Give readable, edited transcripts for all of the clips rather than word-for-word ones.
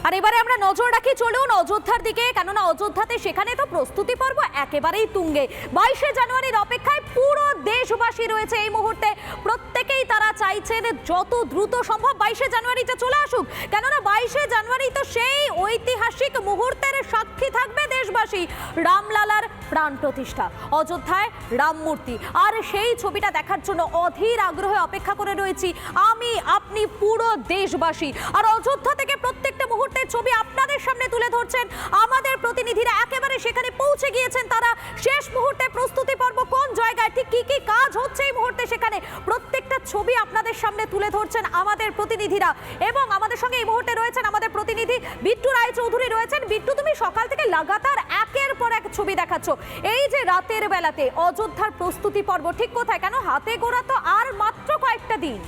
আর এবারে আমরা নজর রাখি, চলুন অযোধ্যার দিকে, কেননা অযোধ্যাতে সেখানে তো প্রস্তুতি পর্ব একেবারেই তুঙ্গে। 22শে জানুয়ারির অপেক্ষায় পুরো দেশবাসী রয়েছে এই মুহূর্তে। প্রত্যেকেই তারা চাইছেন যত দ্রুত সম্ভব 22শে জানুয়ারিটা চলে আসুক, কেননা 22শে জানুয়ারি তো সেই ঐতিহাসিক মুহূর্তের সাক্ষী থাকবে দেশবাসী। রামলালার প্রাণ প্রতিষ্ঠা, অযোধ্যায় রাম মূর্তি, আর সেই ছবিটা দেখার জন্য অধীর আগ্রহে অপেক্ষা করে রয়েছি আমি, আপনি, পুরো দেশবাসী। আর অযোধ্যা থেকে প্রত্যেকটা মুহূর্তের ছবি আপনাদের সামনে তুলে ধরছেন আমাদের প্রতিনিধিরা, একেবারে সেখানে পৌঁছে গিয়েছেন তারা। শেষ মুহূর্তে প্রস্তুতি পর্ব কোন জায়গায়, ঠিক কি কি কাজ হচ্ছে এই মুহূর্তে সেখানে, প্রত্যেকটা ছবি আপনাদের সামনে তুলে ধরছেন আমাদের প্রতিনিধিরা। এবং আমাদের সঙ্গে এই মুহূর্তে রয়েছেন আমাদের প্রতিনিধি বিট্টু রায়চৌধুরী রয়েছেন। বিট্টু, তুমি সকাল থেকে লাগাতার একের পর এক ছবি দেখাচ্ছ। এই যে রাতের বেলাতে অযোধ্যার প্রস্তুতি পর্ব ঠিক কোথায়, কেন হাতে গোড়া তো আর মাত্র কয়েকটা দিন।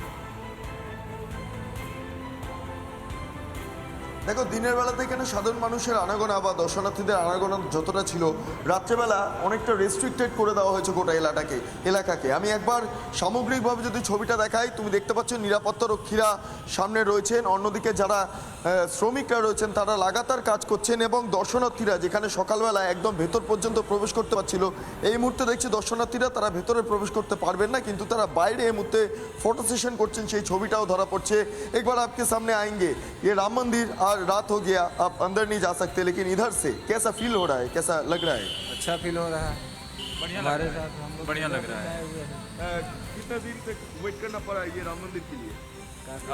দেখো, দিনের বেলাতে এখানে সাধারণ মানুষের আনাগোনা বা দর্শনার্থীদের আনাগোনা যতটা ছিল, রাত্রেবেলা অনেকটা রেস্ট্রিক্টেড করে দেওয়া হয়েছে গোটা এলাকাকে। আমি একবার সামগ্রিকভাবে যদি ছবিটা দেখাই, তুমি দেখতে পাচ্ছ নিরাপত্তা রক্ষীরা সামনে রয়েছেন, অন্যদিকে যারা শ্রমিকরা রয়েছেন তারা লাগাতার কাজ করছেন, এবং দর্শনার্থীরা যেখানে সকালবেলা একদম ভেতর পর্যন্ত প্রবেশ করতে পারছিল, এই মুহূর্তে দেখছি দর্শনার্থীরা তারা ভেতরে প্রবেশ করতে পারবেন না, কিন্তু তারা বাইরে এই মুহূর্তে ফটো সেশন করছেন, সেই ছবিটাও ধরা পড়ছে। একবার आपके सामने आएंगे, ये राम मंदिर आज रात हो गया, आप अंदर नहीं जा सकते, लेकिन इधर से कैसा फील हो रहा है, कैसा लग रहा है? अच्छा फील हो रहा है, हमारे साथ बढ़िया लग रहा है। कितना दिन तक वेट करना पड़ा ये राम मंदिर के लिए?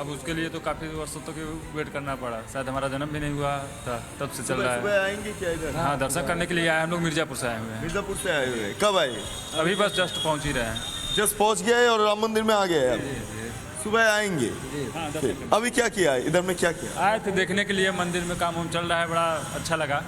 अब उसके लिए तो काफी वर्षों तक वेट करना पड़ा, शायद हमारा जन्म भी नहीं हुआ था तब से चल रहा सुबह है। आएंगे क्या इधर? हाँ, दर्शन करने के लिए आए हम लोग, मिर्जापुर से आए हुए हैं। मिर्जापुर से आए हुए हैं, कब आए? अभी बस जस्ट पहुंच ही रहे हैं। जस्ट पहुंच गया है और राम मंदिर में आ गए हैं। सुबह आएंगे। हाँ, फिर अभी क्या किया है इधर में, क्या किया? आए थे देखने के लिए, मंदिर में काम चल रहा है, बड़ा अच्छा लगा,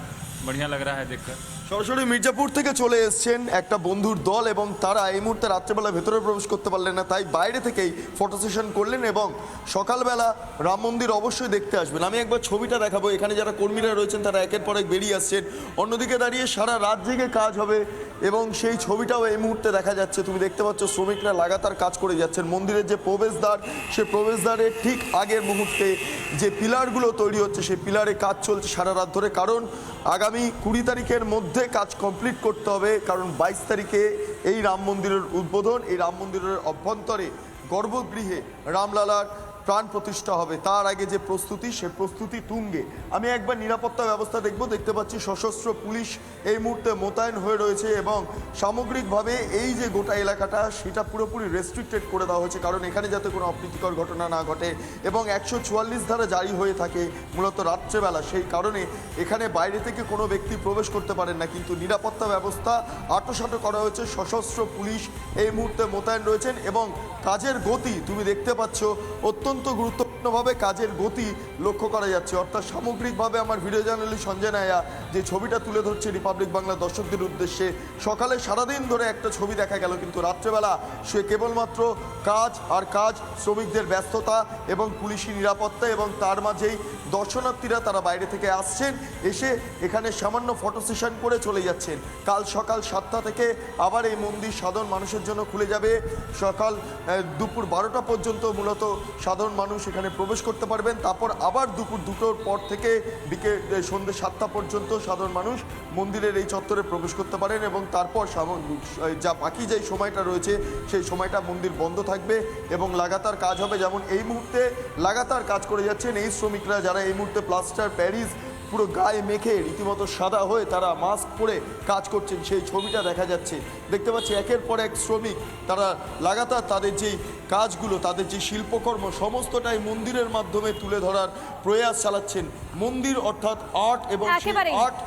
बढ़िया लग रहा है देखकर। সরাসরি মির্জাপুর থেকে চলে এসেছেন একটা বন্ধুর দল, এবং তারা এই মুহূর্তে রাত্রেবেলা ভেতরে প্রবেশ করতে পারলেন না, তাই বাইরে থেকেই ফটো সেশন করলেন, এবং সকালবেলা রাম মন্দির অবশ্যই দেখতে আসবেন। আমি একবার ছবিটা দেখাবো, এখানে যারা কর্মীরা রয়েছেন তারা একের পর এক বেরিয়ে আসছেন, অন্যদিকে দাঁড়িয়ে সারা রাত জেগে কাজ হবে, এবং সেই ছবিটাও এই মুহূর্তে দেখা যাচ্ছে। তুমি দেখতে পাচ্ছ শ্রমিকরা লাগাতার কাজ করে যাচ্ছেন। মন্দিরের যে প্রবেশদ্বার, সে প্রবেশদ্বারের ঠিক আগের মুহূর্তে যে পিলারগুলো তৈরি হচ্ছে, সেই পিলারে কাজ চলছে সারা রাত ধরে, কারণ আগামী 20 তারিখের মধ্যে কাজ কমপ্লিট করতে হবে, কারণ 22 তারিখে এই রাম মন্দিরের উদ্বোধন, এই রাম মন্দিরের অভ্যন্তরে গর্ভগৃহে রামলালার প্রাণ প্রতিষ্ঠা হবে। তার আগে যে প্রস্তুতি, সে প্রস্তুতি তুঙ্গে। আমি একবার নিরাপত্তা ব্যবস্থা দেখতে পাচ্ছি সশস্ত্র পুলিশ এই মুহূর্তে মোতায়েন হয়ে রয়েছে, এবং সামগ্রিকভাবে এই যে গোটা এলাকাটা সেটা পুরোপুরি রেস্ট্রিক্টেড করে দেওয়া হয়েছে, কারণ এখানে যাতে কোনো অপ্রীতিকর ঘটনা না ঘটে, এবং 144 ধারা জারি হয়ে থাকে মূলত রাত্রেবেলা, সেই কারণে এখানে বাইরে থেকে কোনো ব্যক্তি প্রবেশ করতে পারেন না, কিন্তু নিরাপত্তা ব্যবস্থা আঁটোসাঁটো করা হয়েছে। সশস্ত্র পুলিশ এই মুহূর্তে মোতায়েন রয়েছেন, এবং কাজের গতি তুমি দেখতে পাচ্ছ, অত্যন্ত গুরুত্বপূর্ণভাবে কাজের গতি লক্ষ্য করা যাচ্ছে। অর্থাৎ সামগ্রিকভাবে আমার ভিডিও জার্নালিস্ট সঞ্জয় নায়া যে ছবিটা তুলে ধরছে রিপাবলিক বাংলা দর্শকদের উদ্দেশ্যে, সকালে সারাদিন ধরে একটা ছবি দেখা গেল, কিন্তু রাত্রেবেলা সে কেবলমাত্র কাজ আর কাজ, শ্রমিকদের ব্যস্ততা এবং পুলিশি নিরাপত্তা, এবং তার মাঝেই দর্শনার্থীরা তারা বাইরে থেকে আসছেন, এসে এখানে সামান্য ফটো সেশন করে চলে যাচ্ছেন। কাল সকাল 7টা থেকে আবার এই মন্দির সাধারণ মানুষের জন্য খুলে যাবে। সকাল দুপুর 12টা পর্যন্ত মূলত সাধারণ মানুষ এখানে প্রবেশ করতে পারবেন, তারপর আবার দুপুর 2টোর পর থেকে সন্ধ্যে 7টা পর্যন্ত সাধারণ মানুষ মন্দিরের এই চত্বরে প্রবেশ করতে পারেন, এবং তারপর যা বাকি যে সময়টা রয়েছে সেই সময়টা মন্দির বন্ধ থাকবে, এবং লাগাতার কাজ হবে। যেমন এই মুহূর্তে লাগাতার কাজ করে যাচ্ছেন এই শ্রমিকরা, যারা এই মুহূর্তে প্লাস্টার প্যারিস পুরো গায়ে মেখে রীতিমতো সাদা হয়ে তারা মাস্ক পরে কাজ করছেন, সেই ছবিটা দেখা যাচ্ছে। দেখতে পাচ্ছি একের পর এক শ্রমিক তারা লাগাতার তাদের যেই কাজগুলো, তাদের যে শিল্পকর্ম, সমস্তটাই মন্দিরের মাধ্যমে তুলে ধরার প্রয়াস চালাচ্ছেন। মন্দির অর্থাৎ আর্ট, এবং আর্ট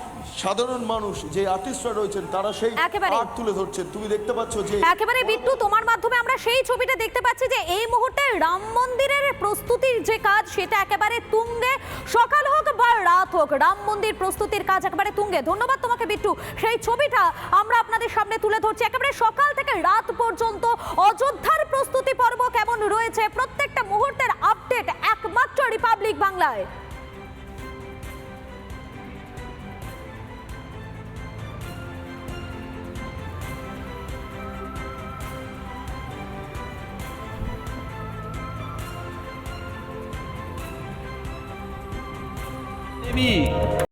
সাধারণ মানুষ যে আর্টিস্টরা রয়েছেন তারা সেই আর্ট তুলে ধরছেন। তুমি দেখতে পাচ্ছ যে একেবারে বিট্টু, তোমার মাধ্যমে আমরা সেই ছবিটা দেখতে পাচ্ছি যে এই মুহূর্তে রাম মন্দিরের প্রস্তুতির যে কাজ সেটা একেবারে তুঙ্গে, সকাল হোক বা রাত হোক রাম মন্দির প্রস্তুতির কাজ একেবারে তুঙ্গে। ধন্যবাদ তোমাকে বিট্টু, সেই ছবিটা আমরা আপনাদের সামনে তুলে ধরছি। একেবারে সকাল থেকে রাত পর্যন্ত অযোধ্যার প্রস্তুতি পর্ব কেমন রয়েছে, প্রত্যেকটা মুহূর্তের আপডেট একমাত্র রিপাবলিক বাংলায়। देवी